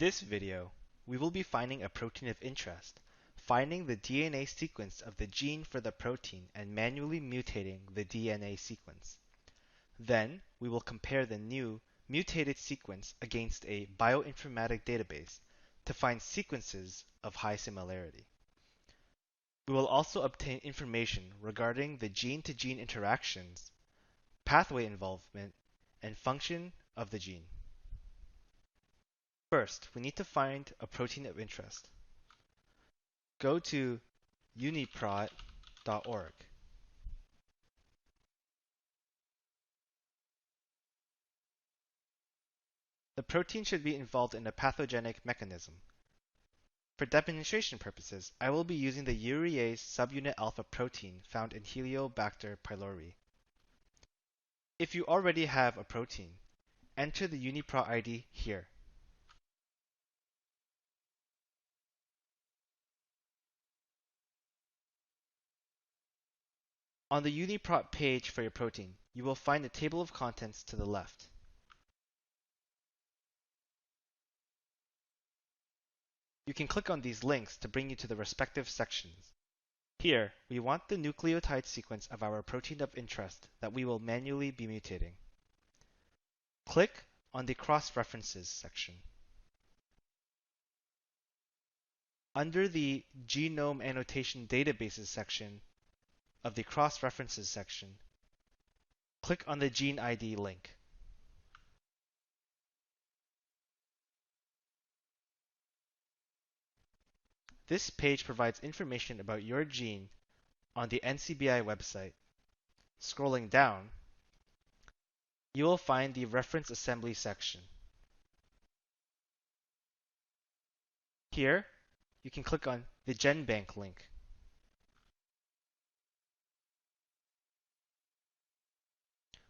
this video, we will be finding a protein of interest, finding the DNA sequence of the gene for the protein and manually mutating the DNA sequence. Then, we will compare the new mutated sequence against a bioinformatic database to find sequences of high similarity. We will also obtain information regarding the gene-to-gene interactions, pathway involvement, and function of the gene. First, we need to find a protein of interest. Go to uniprot.org. The protein should be involved in a pathogenic mechanism. For demonstration purposes, I will be using the urease subunit alpha protein found in Helicobacter pylori. If you already have a protein, enter the UniProt ID here. On the UniProt page for your protein, you will find a table of contents to the left. You can click on these links to bring you to the respective sections. Here, we want the nucleotide sequence of our protein of interest that we will manually be mutating. Click on the Cross-References section. Under the Genome Annotation Databases section of the Cross-References section, click on the Gene ID link. This page provides information about your gene on the NCBI website. Scrolling down, you will find the Reference Assembly section. Here, you can click on the GenBank link.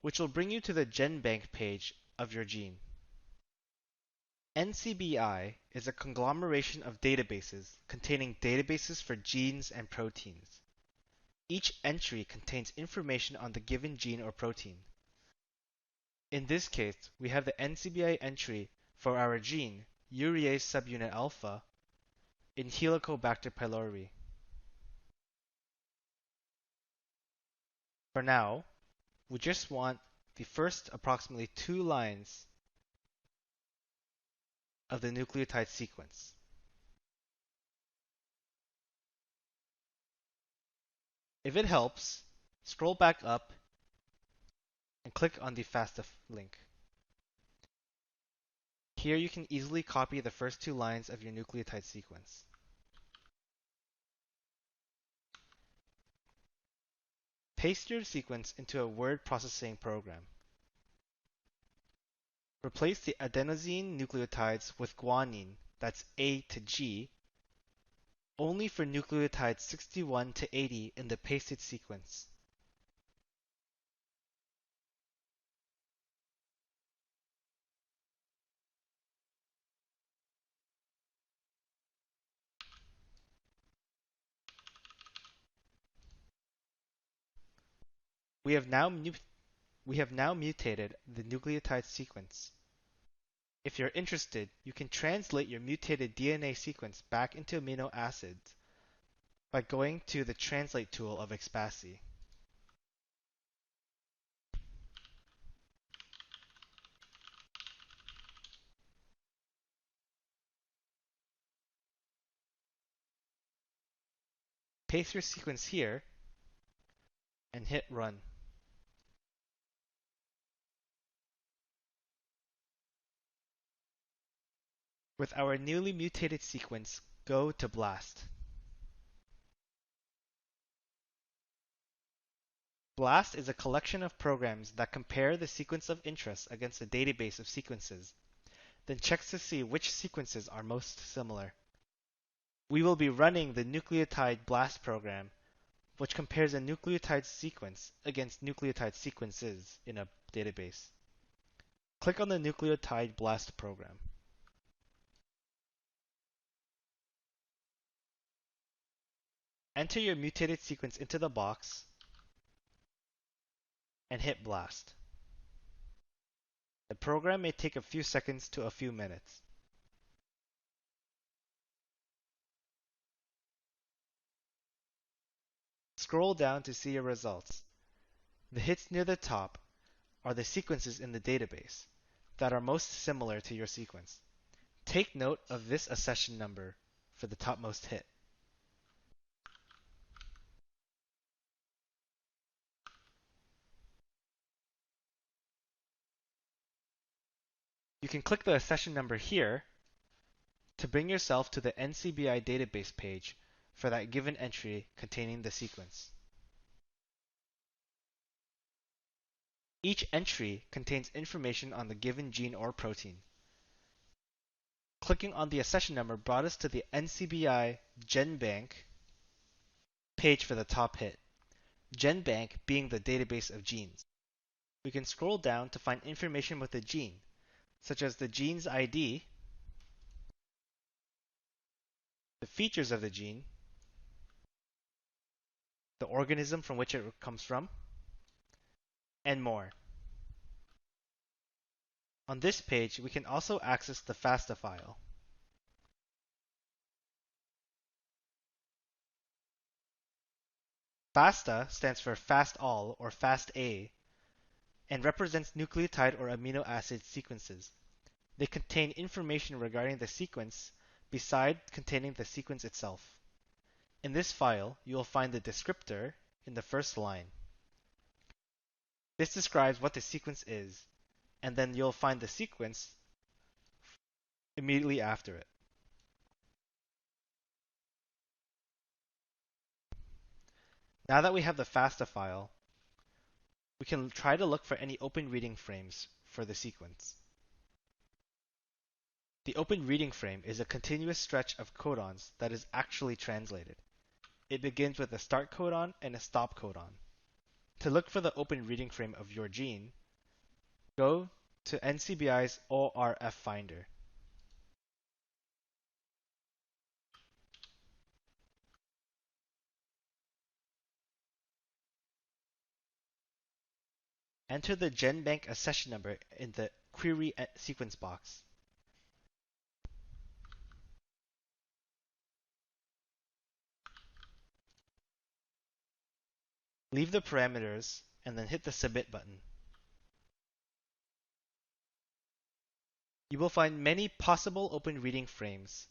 Which will bring you to the GenBank page of your gene. NCBI is a conglomeration of databases containing databases for genes and proteins. Each entry contains information on the given gene or protein. In this case, we have the NCBI entry for our gene, urease subunit alpha, in Helicobacter pylori. For now, we just want the first approximately 2 lines of the nucleotide sequence. If it helps, scroll back up and click on the FASTA link. Here you can easily copy the first 2 lines of your nucleotide sequence. Paste your sequence into a word processing program. Replace the adenosine nucleotides with guanine, that's A to G, only for nucleotides 61 to 80 in the pasted sequence. We have now mutated the nucleotide sequence. If you're interested, you can translate your mutated DNA sequence back into amino acids by going to the Translate tool of XPASI. Paste your sequence here and hit Run. With our newly mutated sequence, go to BLAST. BLAST is a collection of programs that compare the sequence of interest against a database of sequences, then checks to see which sequences are most similar. We will be running the nucleotide BLAST program, which compares a nucleotide sequence against nucleotide sequences in a database. Click on the nucleotide BLAST program. Enter your mutated sequence into the box and hit BLAST. The program may take a few seconds to a few minutes. Scroll down to see your results. The hits near the top are the sequences in the database that are most similar to your sequence. Take note of this accession number for the topmost hit. You can click the accession number here to bring yourself to the NCBI database page for that given entry containing the sequence. Each entry contains information on the given gene or protein. Clicking on the accession number brought us to the NCBI GenBank page for the top hit, GenBank being the database of genes. We can scroll down to find information with the gene, such as the gene's ID, the features of the gene, the organism from which it comes from, and more. On this page, we can also access the FASTA file. FASTA stands for FAST-all or FAST-A and represents nucleotide or amino acid sequences. They contain information regarding the sequence beside containing the sequence itself. In this file, you will find the descriptor in the first line. This describes what the sequence is, and then you'll find the sequence immediately after it. Now that we have the FASTA file, we can try to look for any open reading frames for the sequence. The open reading frame is a continuous stretch of codons that is actually translated. It begins with a start codon and a stop codon. To look for the open reading frame of your gene, go to NCBI's ORF Finder. Enter the GenBank accession number in the Query sequence box. Leave the parameters and then hit the Submit button. You will find many possible open reading frames,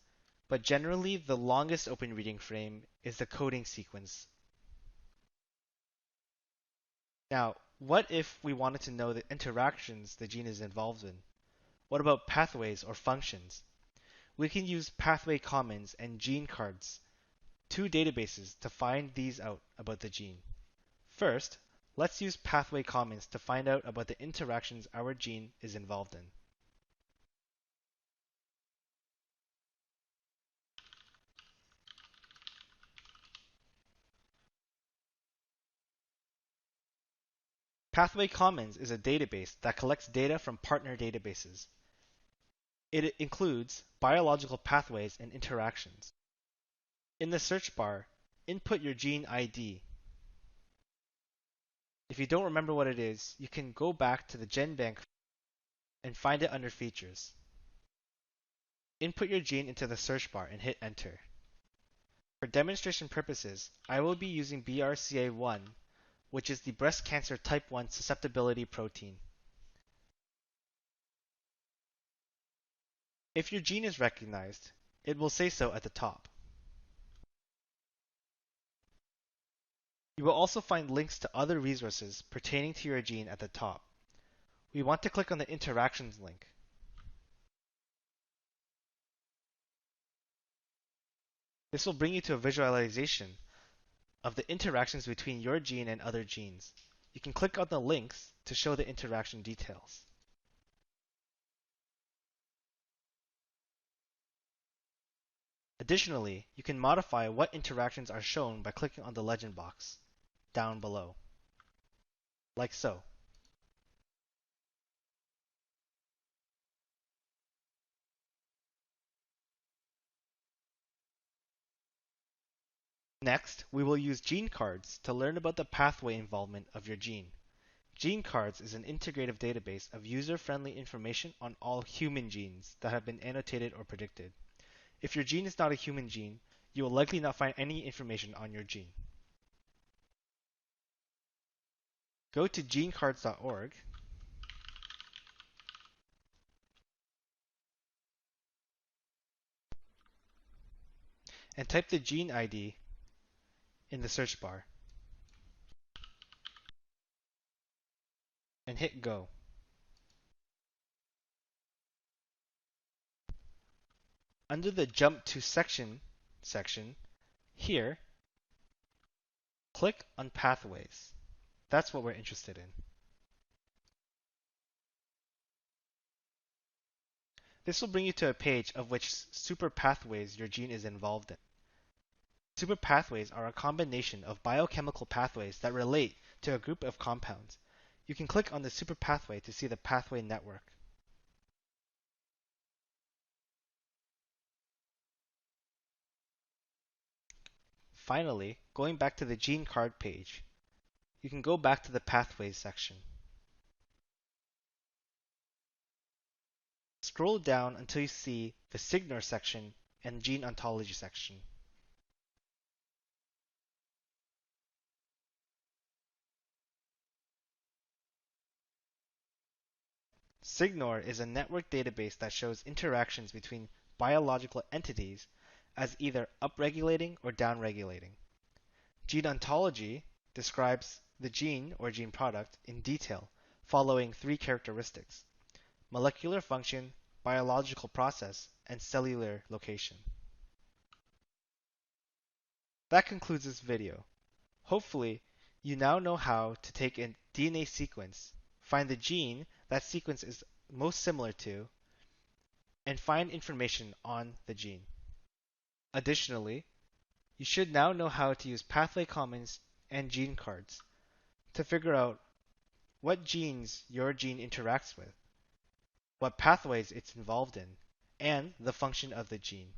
but generally the longest open reading frame is the coding sequence. Now, what if we wanted to know the interactions the gene is involved in? What about pathways or functions? We can use pathway commons and gene cards, two databases, to find these out about the gene. First, let's use pathway commons to find out about the interactions our gene is involved in. Pathway Commons is a database that collects data from partner databases. It includes biological pathways and interactions. In the search bar, input your gene ID. If you don't remember what it is, you can go back to the GenBank and find it under Features. Input your gene into the search bar and hit Enter. For demonstration purposes, I will be using BRCA1, which is the breast cancer type 1 susceptibility protein. If your gene is recognized, it will say so at the top. You will also find links to other resources pertaining to your gene at the top. We want to click on the Interactions link. This will bring you to a visualization of the interactions between your gene and other genes. You can click on the links to show the interaction details. Additionally, you can modify what interactions are shown by clicking on the legend box down below, like so. Next, we will use gene cards to learn about the pathway involvement of your gene. Gene cards is an integrative database of user-friendly information on all human genes that have been annotated or predicted. If your gene is not a human gene, you will likely not find any information on your gene. Go to genecards.org and type the gene ID in the search bar and hit go. Under the Jump to section here, click on Pathways. That's what we're interested in. This will bring you to a page of which super pathways your gene is involved in. Super pathways are a combination of biochemical pathways that relate to a group of compounds. You can click on the super pathway to see the pathway network. Finally, going back to the gene card page, you can go back to the Pathways section. Scroll down until you see the Signor section and Gene Ontology section. Signor is a network database that shows interactions between biological entities as either upregulating or downregulating. Gene Ontology describes the gene or gene product in detail, following three characteristics: molecular function, biological process, and cellular location. That concludes this video. Hopefully, you now know how to take a DNA sequence, find the gene that sequence is most similar to, and find information on the gene. Additionally, you should now know how to use pathway comments and gene cards to figure out what genes your gene interacts with, what pathways it's involved in, and the function of the gene.